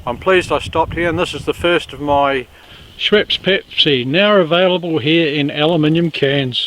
I'm pleased I stopped here, and this is the first of my Schweppes Pepsi, now available here in aluminium cans.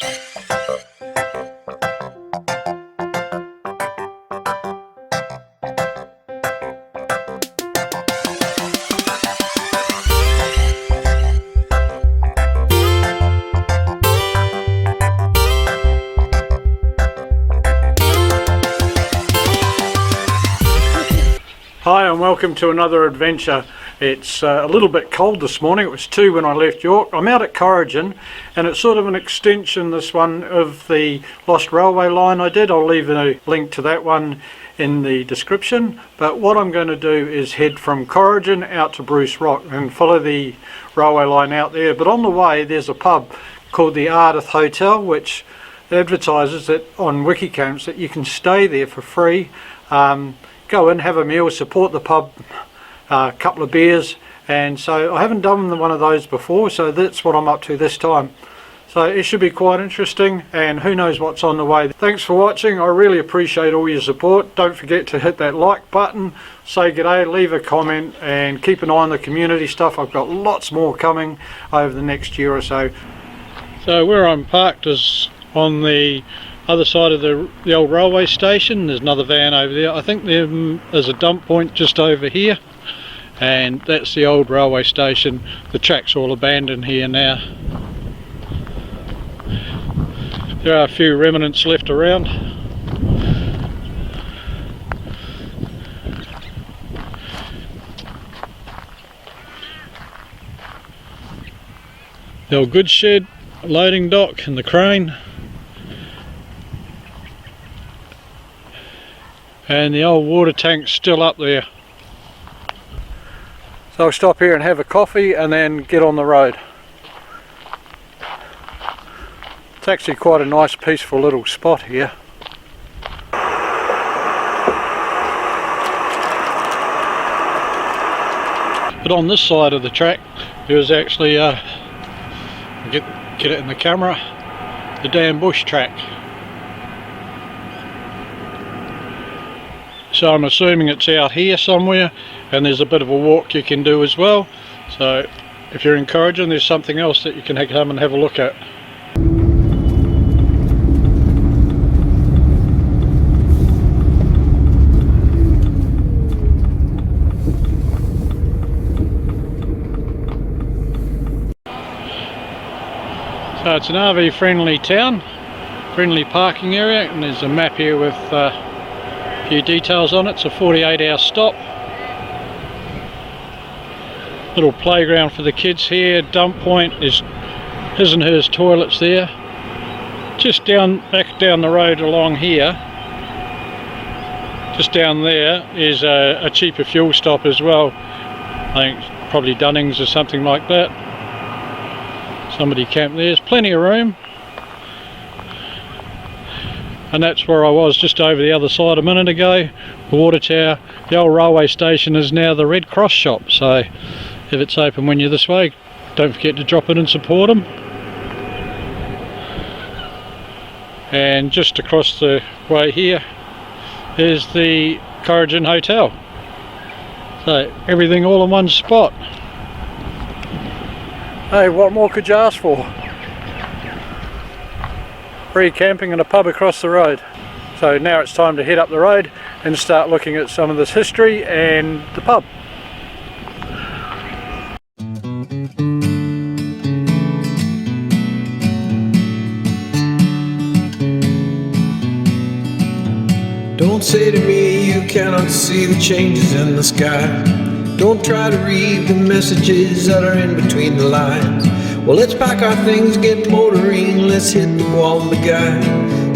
Hi and welcome to another adventure. It's a little bit cold this morning. It was 2 when I left York. I'm out at Corrigin, and it's sort of an extension, this one, of the Lost Railway line I did. I'll leave a link to that one in the description. But what I'm going to do is head from Corrigin out to Bruce Rock and follow the railway line out there. But on the way there's a pub called the Ardath Hotel, which advertises that on Wikicamps that you can stay there for free. Go in, have a meal, support the pub, a couple of beers, and so I haven't done one of those before, so that's what I'm up to this time. So it should be quite interesting, and who knows what's on the way. Thanks for watching. I really appreciate all your support. Don't forget to hit that like button, say g'day, leave a comment, and keep an eye on the community stuff. I've got lots more coming over the next year or so. So where I'm parked is on the other side of the old railway station. There's another van over there. I think there's a dump point just over here, and that's the old railway station. The track's all abandoned here now. There are a few remnants left around. The old goods shed, loading dock, and the crane. And the old water tank's still up there. So I'll stop here and have a coffee and then get on the road. It's actually quite a nice peaceful little spot here. But on this side of the track there was actually get it in the camera, the damn bush track. So I'm assuming it's out here somewhere, and there's a bit of a walk you can do as well. So if you're in Corrigin, there's something else that you can come and have a look at. So it's an RV friendly town, friendly parking area, and there's a map here with few details on it. It's a 48-hour stop. Little playground for the kids here, dump point, there's his and hers toilets there. Just back down the road along here, just down there is a cheaper fuel stop as well. I think probably Dunnings or something like that. Somebody camped there. There's plenty of room. And that's where I was just over the other side a minute ago. The water tower, the old railway station is now the Red Cross shop, so if it's open when you're this way, don't forget to drop in and support them. And just across the way here is the Corrigin Hotel. So everything all in one spot. Hey, what more could you ask for? Free camping and a pub across the road. So now it's time to head up the road and start looking at some of this history and the pub. Don't say to me you cannot see the changes in the sky. Don't try to read the messages that are in between the lines. Well, let's pack our things, get motoring, let's hit the wall, the guy.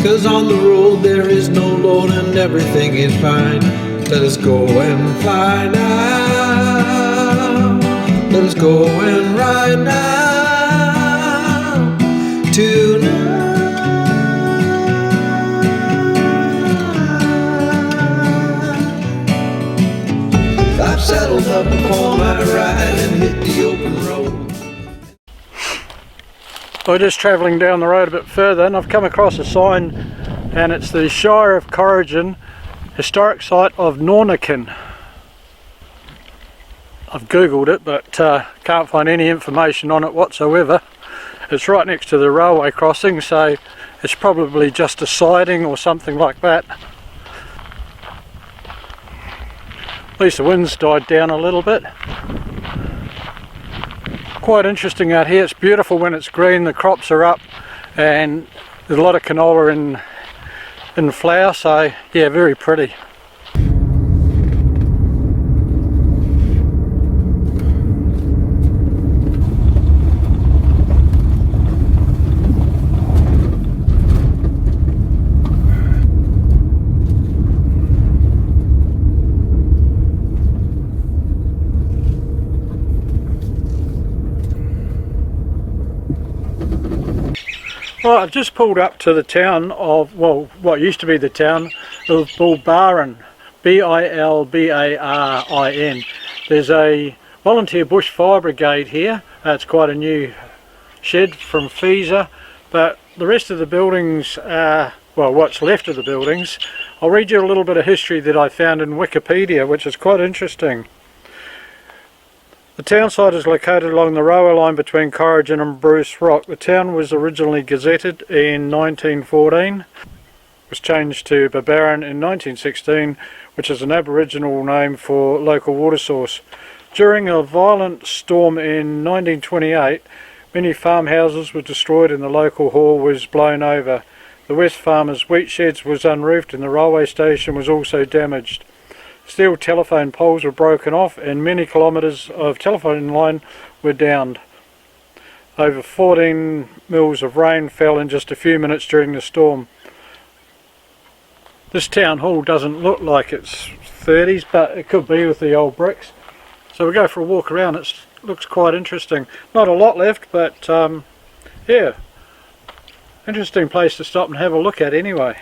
Cause on the road there is no load and everything is fine. Let us go and fly now. Let us go and ride now. Tonight. I've settled up upon my ride and hit the open road. So we're just travelling down the road a bit further, and I've come across a sign, and it's the Shire of Corrigin Historic Site of Nornakin. I've googled it, but can't find any information on it whatsoever. It's right next to the railway crossing, so it's probably just a siding or something like that. At least the wind's died down a little bit. Quite interesting out here. It's beautiful when it's green, the crops are up, and there's a lot of canola in flower, so yeah, very pretty. Well, I've just pulled up to the town of, well, what used to be the town of Bilbarin, B-I-L-B-A-R-I-N. There's a volunteer bushfire brigade here. It's quite a new shed from Fisa, but the rest of the buildings are, well, what's left of the buildings. I'll read you a little bit of history that I found in Wikipedia, which is quite interesting. The town site is located along the railway line between Corrigin and Bruce Rock. The town was originally gazetted in 1914, was changed to Babakin in 1916, which is an Aboriginal name for local water source. During a violent storm in 1928, many farmhouses were destroyed and the local hall was blown over. The West Farmers' wheat sheds was unroofed and the railway station was also damaged. Steel telephone poles were broken off and many kilometres of telephone line were downed. Over 14 mils of rain fell in just a few minutes during the storm. This town hall doesn't look like it's 30s, but it could be with the old bricks. So we'll go for a walk around. It looks quite interesting. Not a lot left, but yeah, interesting place to stop and have a look at anyway.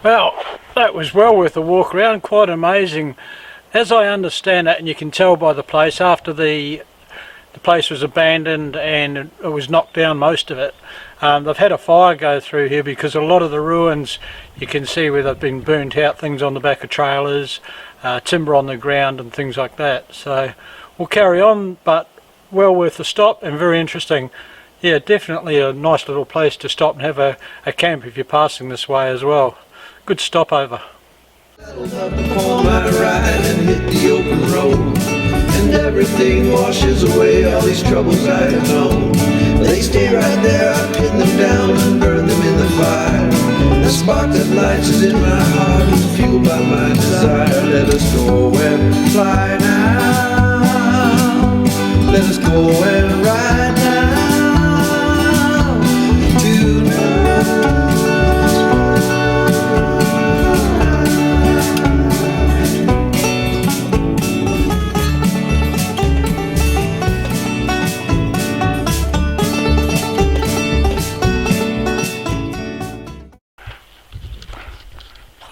Well, that was well worth a walk around, quite amazing. As I understand it, and you can tell by the place, after the place was abandoned and it was knocked down, most of it, they've had a fire go through here because a lot of the ruins you can see where they've been burnt out, things on the back of trailers, timber on the ground and things like that. So we'll carry on, but well worth a stop and very interesting. Yeah, definitely a nice little place to stop and have a camp if you're passing this way as well. Good stopover. Settled up upon my ride and hit the open road, and everything washes away all these troubles I have known. They stay right there, I pin them down and burn them in the fire. The spark that lights is in my heart is fueled by my desire. Let us go and fly now. Let us go and ride now. Tonight.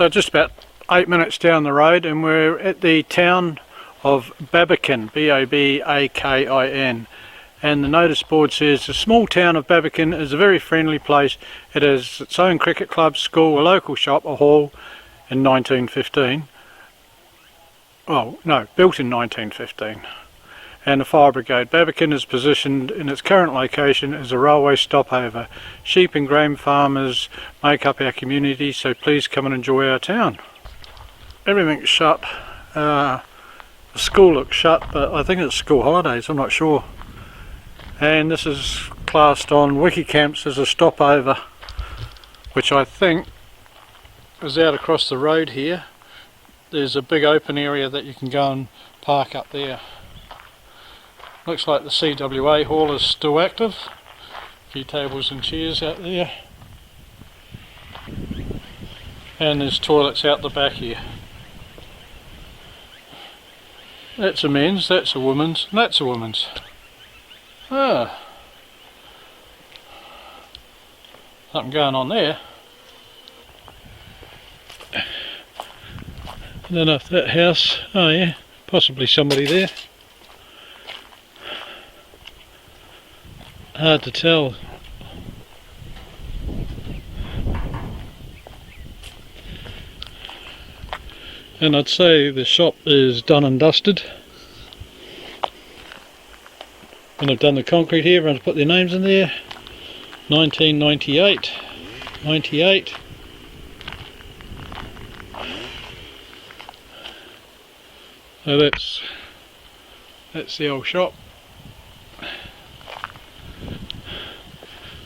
So just about 8 minutes down the road, and we're at the town of Babakin, B-A-B-A-K-I-N. And the notice board says the small town of Babakin is a very friendly place. It has its own cricket club, school, a local shop, a hall in 1915. Oh no, built in 1915. And a fire brigade. Babakin is positioned in its current location as a railway stopover. Sheep and grain farmers make up our community, so please come and enjoy our town. Everything's shut. The school looks shut, but I think it's school holidays, I'm not sure. And this is classed on Wikicamps as a stopover, which I think is out across the road here. There's a big open area that you can go and park up there. Looks like the CWA hall is still active. A few tables and chairs out there. And there's toilets out the back here. That's a men's, that's a woman's, and that's a woman's. Ah. Something going on there. I don't know if that house, oh yeah, possibly somebody there. Hard to tell. And I'd say the shop is done and dusted. And I've done the concrete here, everyone's put their names in there. 1998, 98. So that's the old shop.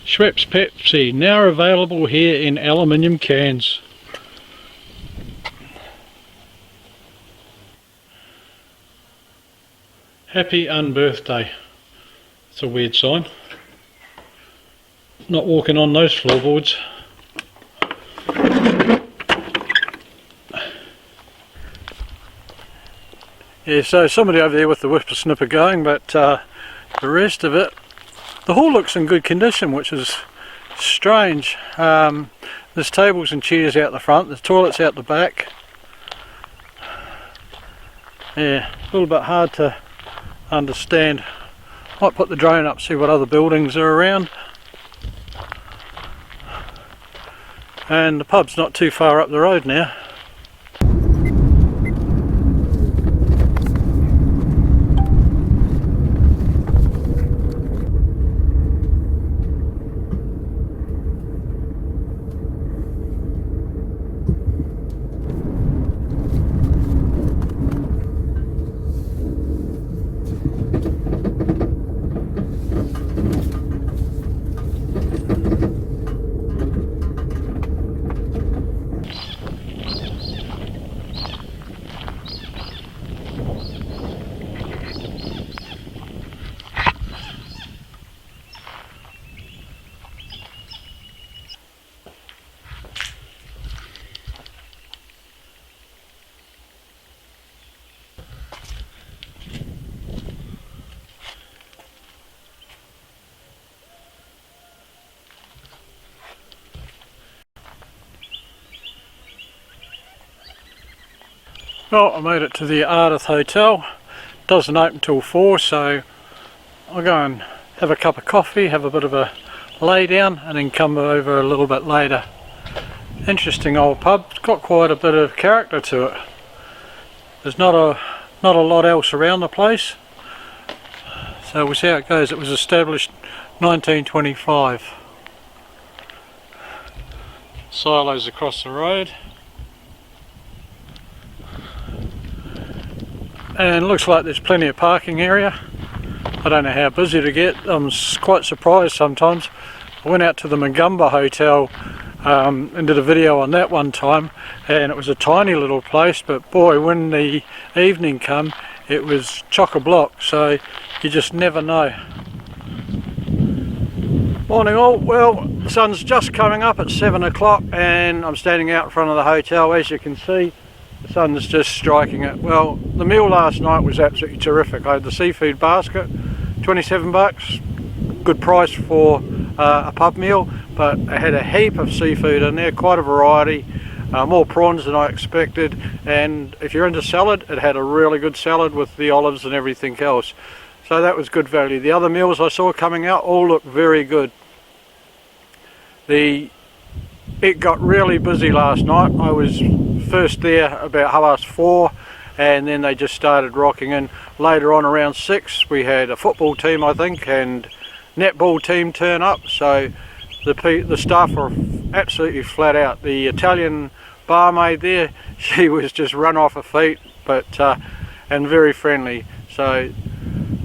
Schweppes Pepsi, now available here in aluminium cans. Happy unbirthday. It's a weird sign. Not walking on those floorboards. Yeah, so somebody over there with the whippersnipper going, but the rest of it, the hall looks in good condition, which is strange. There's tables and chairs out the front, there's toilets out the back. Yeah, a little bit hard to understand. Might put the drone up, see what other buildings are around. And the pub's not too far up the road now. Well, I made it to the Ardath Hotel. Doesn't open till 4, so I'll go and have a cup of coffee, have a bit of a lay down, and then come over a little bit later. Interesting old pub. It's got quite a bit of character to it. There's not a lot else around the place, so we'll see how it goes. It was established 1925. Silos across the road. And it looks like there's plenty of parking area. I don't know how busy to get. I'm quite surprised sometimes. I went out to the Ardath Hotel and did a video on that one time, and it was a tiny little place, but boy, when the evening come, it was chock-a-block, so you just never know. Morning all. Well, the sun's just coming up at 7 o'clock and I'm standing out in front of the hotel. As you can see, the sun's just striking it. Well, the meal last night was absolutely terrific. I had the seafood basket, 27 bucks, good price for a pub meal, but I had a heap of seafood in there, quite a variety. more prawns than I expected, and if you're into salad, it had a really good salad with the olives and everything else. So that was good value. The other meals I saw coming out all looked very good. It got really busy last night. I was first there about 4:30, and then they just started rocking in. Later on around 6 we had a football team, I think, and netball team turn up, so the staff were absolutely flat out. The Italian barmaid there, she was just run off her feet, but and very friendly. So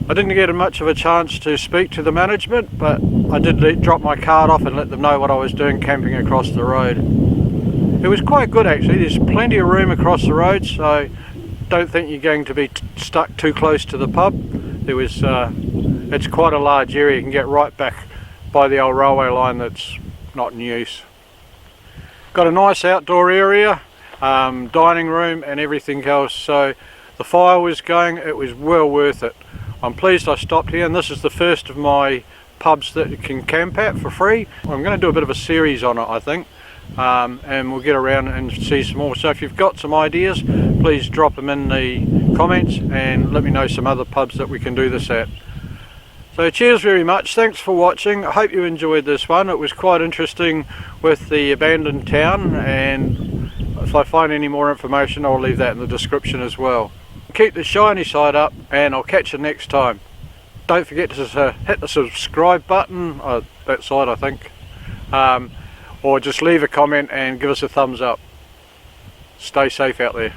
I didn't get much of a chance to speak to the management, but I did drop my card off and let them know what I was doing camping across the road. It was quite good actually. There's plenty of room across the road, so don't think you're going to be stuck too close to the pub. There was it's quite a large area. You can get right back by the old railway line that's not in use. Got a nice outdoor area, dining room and everything else, so the fire was going. It was well worth it. I'm pleased I stopped here, and this is the first of my pubs that you can camp at for free. I'm going to do a bit of a series on it, I think, and we'll get around and see some more. So if you've got some ideas, please drop them in the comments and let me know some other pubs that we can do this at. So cheers very much, thanks for watching. I hope you enjoyed this one. It was quite interesting with the abandoned town, and if I find any more information I'll leave that in the description as well. Keep the shiny side up, and I'll catch you next time. Don't forget to hit the subscribe button, that side I think, or just leave a comment and give us a thumbs up. Stay safe out there.